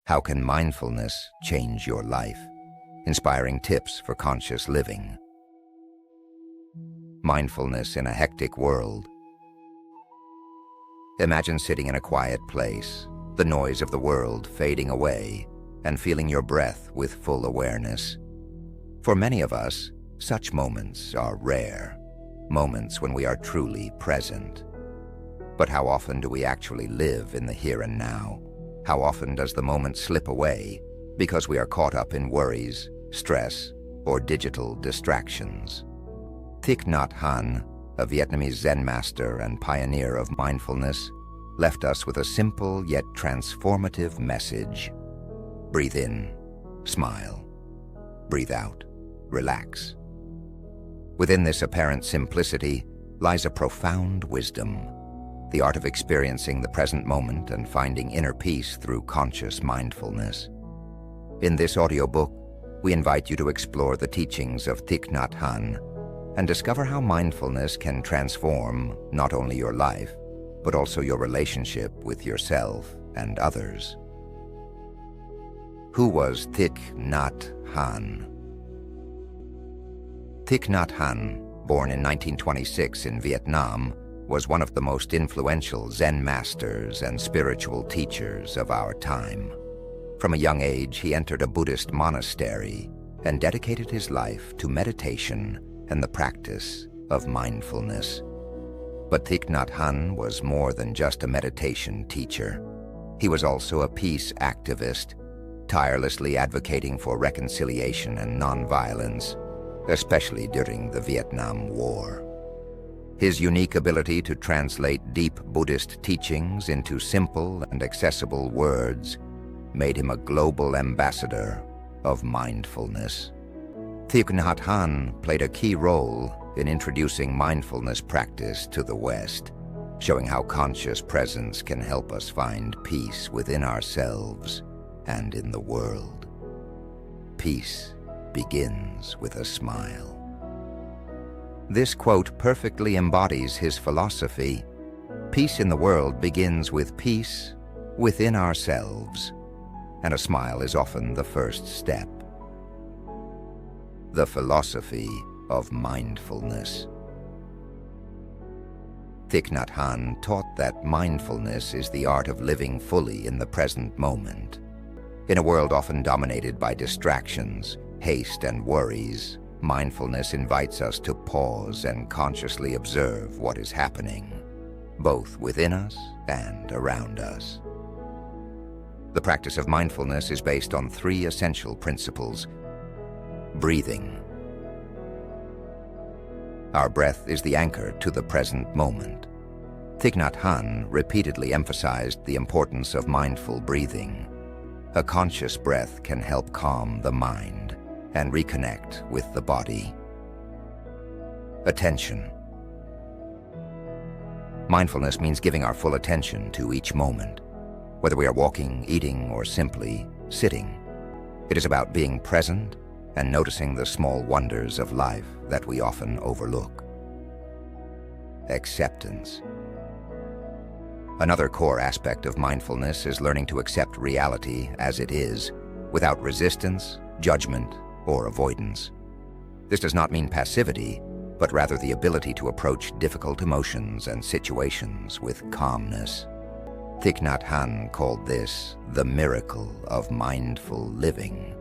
How can mindfulness change your life? Inspiring tips for conscious living. Mindfulness in a hectic world. Imagine sitting in a quiet place, the noise of the world fading away, and feeling your breath with full awareness. For many of us, such moments are rare, moments when we are truly present. But how often do we actually live in the here and now? How often does the moment slip away because we are caught up in worries, stress, or digital distractions? Thich Nhat Hanh, a Vietnamese Zen master and pioneer of mindfulness, left us with a simple yet transformative message. Breathe in, smile. Breathe out, relax. Within this apparent simplicity lies a profound wisdom, the art of experiencing the present moment and finding inner peace through conscious mindfulness. In this audiobook, we invite you to explore the teachings of Thich Nhat Hanh and discover how mindfulness can transform not only your life, but also your relationship with yourself and others. Who was Thich Nhat Hanh? Thich Nhat Hanh, born in 1926 in Vietnam, was one of the most influential Zen masters and spiritual teachers of our time. From a young age, he entered a Buddhist monastery and dedicated his life to meditation and the practice of mindfulness. But Thich Nhat Hanh was more than just a meditation teacher. He was also a peace activist, tirelessly advocating for reconciliation and nonviolence, especially during the Vietnam War. His unique ability to translate deep Buddhist teachings into simple and accessible words made him a global ambassador of mindfulness. Thich Nhat Hanh played a key role in introducing mindfulness practice to the West, showing how conscious presence can help us find peace within ourselves and in the world. Peace begins with a smile. This quote perfectly embodies his philosophy. Peace in the world begins with peace within ourselves, and a smile is often the first step. The philosophy of mindfulness. Thich Nhat Hanh taught that mindfulness is the art of living fully in the present moment. In a world often dominated by distractions, haste, and worries, mindfulness invites us to pause and consciously observe what is happening, both within us and around us. The practice of mindfulness is based on three essential principles. Breathing. Our breath is the anchor to the present moment. Thich Nhat Hanh repeatedly emphasized the importance of mindful breathing. A conscious breath can help calm the mind and reconnect with the body. Attention. Mindfulness means giving our full attention to each moment, whether we are walking, eating, or simply sitting. It is about being present and noticing the small wonders of life that we often overlook. Acceptance. Another core aspect of mindfulness is learning to accept reality as it is, without resistance, judgment, or avoidance. This does not mean passivity, but rather the ability to approach difficult emotions and situations with calmness. Thich Nhat Hanh called this the miracle of mindful living.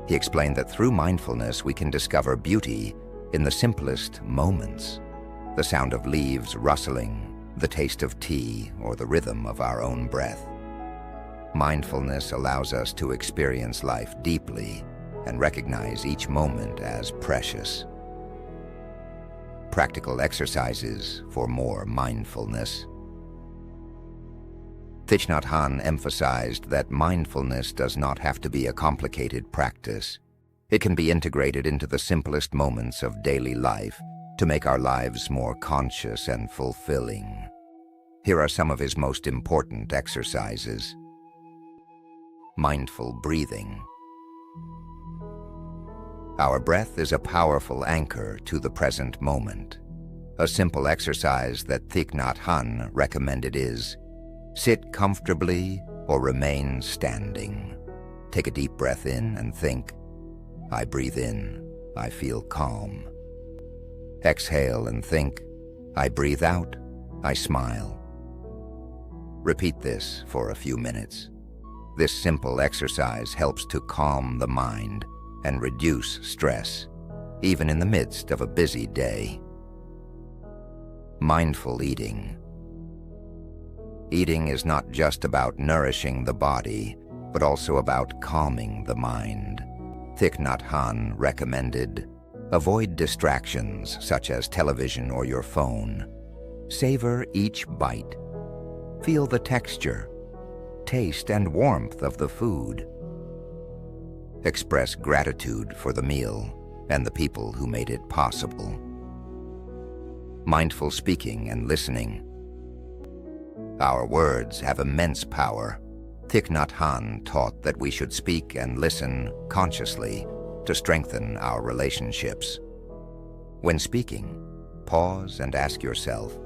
He explained that through mindfulness we can discover beauty in the simplest moments, the sound of leaves rustling, the taste of tea, or the rhythm of our own breath. Mindfulness allows us to experience life deeply and recognize each moment as precious. Practical exercises for more mindfulness. Thich Nhat Hanh emphasized that mindfulness does not have to be a complicated practice. It can be integrated into the simplest moments of daily life to make our lives more conscious and fulfilling. Here are some of his most important exercises. Mindful breathing. Our breath is a powerful anchor to the present moment. A simple exercise that Thich Nhat Hanh recommended is sit comfortably or remain standing. Take a deep breath in and think, I breathe in, I feel calm. Exhale and think, I breathe out, I smile. Repeat this for a few minutes. This simple exercise helps to calm the mind and reduce stress, even in the midst of a busy day. Mindful eating. Eating is not just about nourishing the body, but also about calming the mind. Thich Nhat Hanh recommended, avoid distractions such as television or your phone. Savor each bite. Feel the texture, taste, and warmth of the food. Express gratitude for the meal and the people who made it possible. Mindful speaking and listening. Our words have immense power. Thich Nhat Hanh taught that we should speak and listen consciously to strengthen our relationships. When speaking, pause and ask yourself,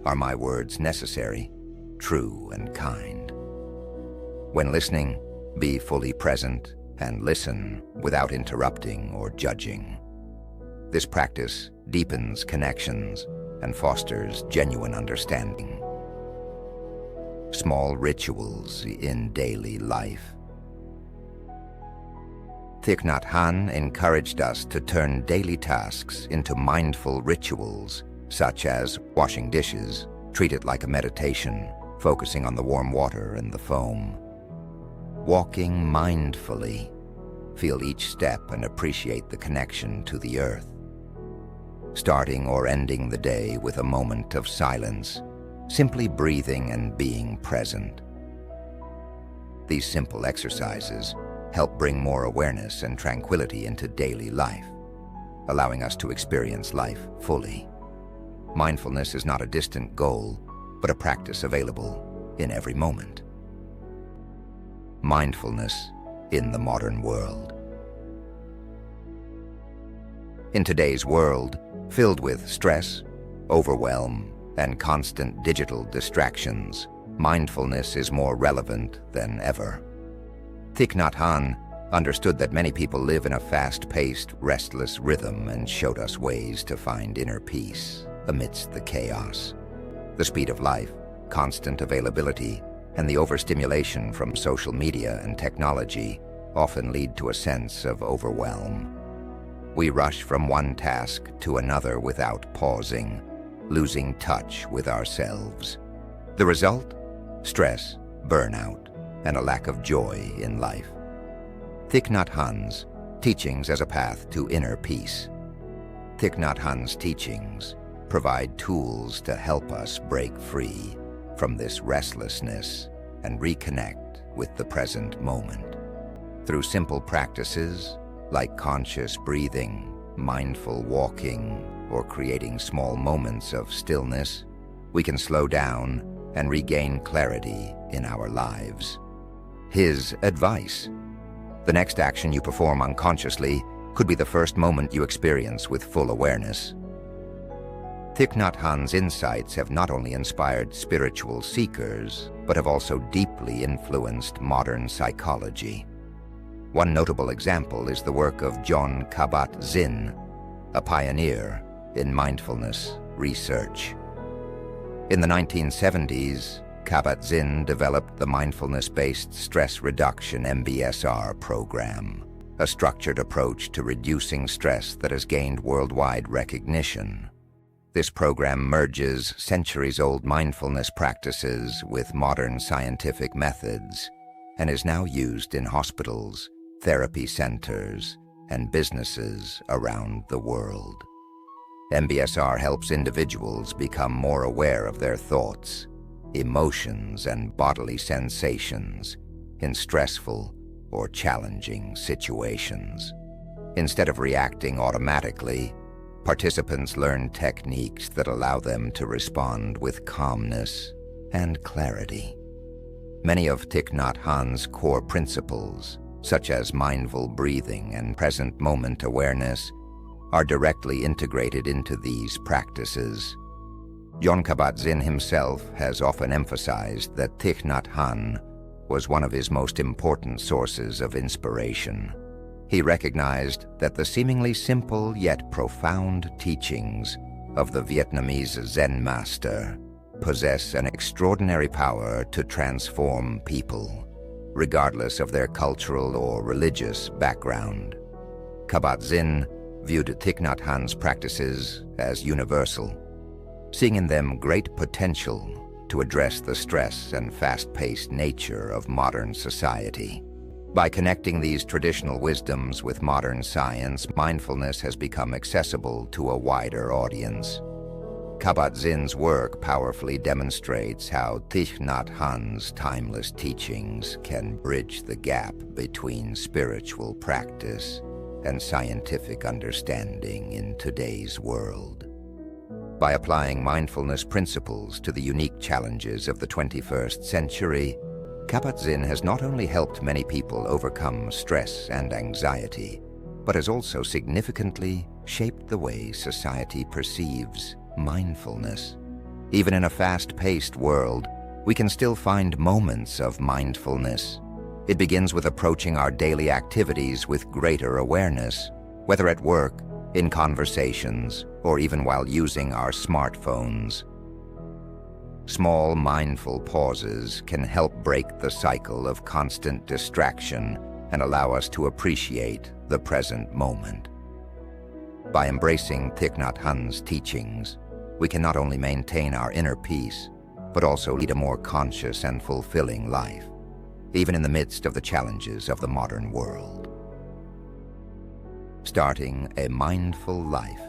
are my words necessary, true, and kind? When listening, be fully present and listen without interrupting or judging. This practice deepens connections and fosters genuine understanding. Small rituals in daily life. Thich Nhat Hanh encouraged us to turn daily tasks into mindful rituals, such as washing dishes. Treat it like a meditation, focusing on the warm water and the foam. Walking mindfully. Feel each step and appreciate the connection to the earth. Starting or ending the day with a moment of silence, simply breathing and being present. These simple exercises help bring more awareness and tranquility into daily life, allowing us to experience life fully. Mindfulness is not a distant goal, but a practice available in every moment. Mindfulness in the modern world. In today's world, filled with stress, overwhelm, and constant digital distractions, mindfulness is more relevant than ever. Thich Nhat Hanh understood that many people live in a fast-paced, restless rhythm and showed us ways to find inner peace amidst the chaos. The speed of life, constant availability, and the overstimulation from social media and technology often lead to a sense of overwhelm. We rush from one task to another without pausing, losing touch with ourselves. The result? Stress, burnout, and a lack of joy in life. Thich Nhat Hanh's Teachings as a Path to Inner Peace. Thich Nhat Hanh's teachings provide tools to help us break free from this restlessness and reconnect with the present moment. Through simple practices like conscious breathing, mindful walking, or creating small moments of stillness, we can slow down and regain clarity in our lives. His advice: the next action you perform unconsciously could be the first moment you experience with full awareness. Thich Nhat Hanh's insights have not only inspired spiritual seekers, but have also deeply influenced modern psychology. One notable example is the work of Jon Kabat-Zinn, a pioneer in mindfulness research. In the 1970s, Kabat-Zinn developed the mindfulness-based stress reduction MBSR program, a structured approach to reducing stress that has gained worldwide recognition. This program merges centuries-old mindfulness practices with modern scientific methods and is now used in hospitals, therapy centers, and businesses around the world. MBSR helps individuals become more aware of their thoughts, emotions, and bodily sensations in stressful or challenging situations. Instead of reacting automatically, participants learn techniques that allow them to respond with calmness and clarity. Many of Thich Nhat Hanh's core principles, such as mindful breathing and present moment awareness, are directly integrated into these practices. Jon Kabat-Zinn himself has often emphasized that Thich Nhat Hanh was one of his most important sources of inspiration. He recognized that the seemingly simple yet profound teachings of the Vietnamese Zen master possess an extraordinary power to transform people, regardless of their cultural or religious background. Kabat-Zinn viewed Thich Nhat Hanh's practices as universal, seeing in them great potential to address the stress and fast-paced nature of modern society. By connecting these traditional wisdoms with modern science, mindfulness has become accessible to a wider audience. Kabat-Zinn's work powerfully demonstrates how Thich Nhat Hanh's timeless teachings can bridge the gap between spiritual practice and scientific understanding in today's world. By applying mindfulness principles to the unique challenges of the 21st century, Kabat-Zinn has not only helped many people overcome stress and anxiety, but has also significantly shaped the way society perceives mindfulness. Even in a fast-paced world, we can still find moments of mindfulness. It begins with approaching our daily activities with greater awareness, whether at work, in conversations, or even while using our smartphones. Small, mindful pauses can help break the cycle of constant distraction and allow us to appreciate the present moment. By embracing Thich Nhat Hanh's teachings, we can not only maintain our inner peace, but also lead a more conscious and fulfilling life, even in the midst of the challenges of the modern world. Starting a mindful life.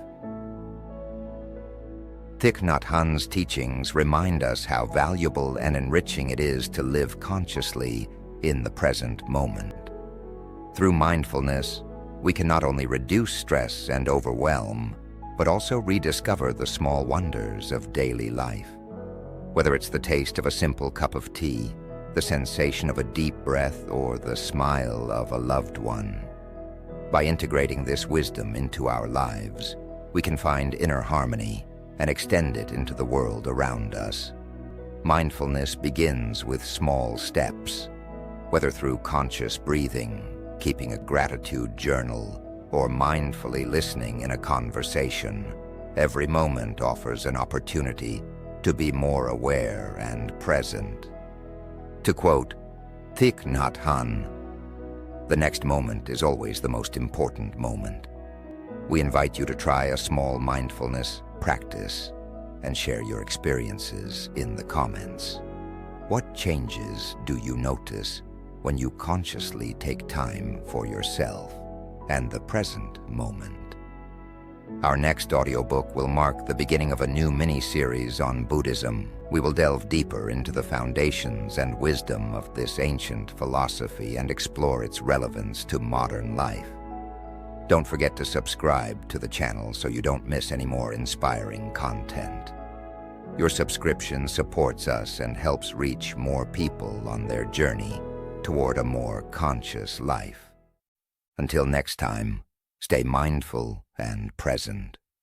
Thich Nhat Hanh's teachings remind us how valuable and enriching it is to live consciously in the present moment. Through mindfulness, we can not only reduce stress and overwhelm, but also rediscover the small wonders of daily life. Whether it's the taste of a simple cup of tea, the sensation of a deep breath, or the smile of a loved one. By integrating this wisdom into our lives, we can find inner harmony and extend it into the world around us. Mindfulness begins with small steps, whether through conscious breathing, keeping a gratitude journal, or mindfully listening in a conversation. Every moment offers an opportunity to be more aware and present. To quote Thich Nhat Hanh, "The next moment is always the most important moment." We invite you to try a small mindfulness practice and share your experiences in the comments. What changes do you notice when you consciously take time for yourself and the present moment? Our next audiobook will mark the beginning of a new mini-series on Buddhism. We will delve deeper into the foundations and wisdom of this ancient philosophy and explore its relevance to modern life. Don't forget to subscribe to the channel so you don't miss any more inspiring content. Your subscription supports us and helps reach more people on their journey toward a more conscious life. Until next time, stay mindful and present.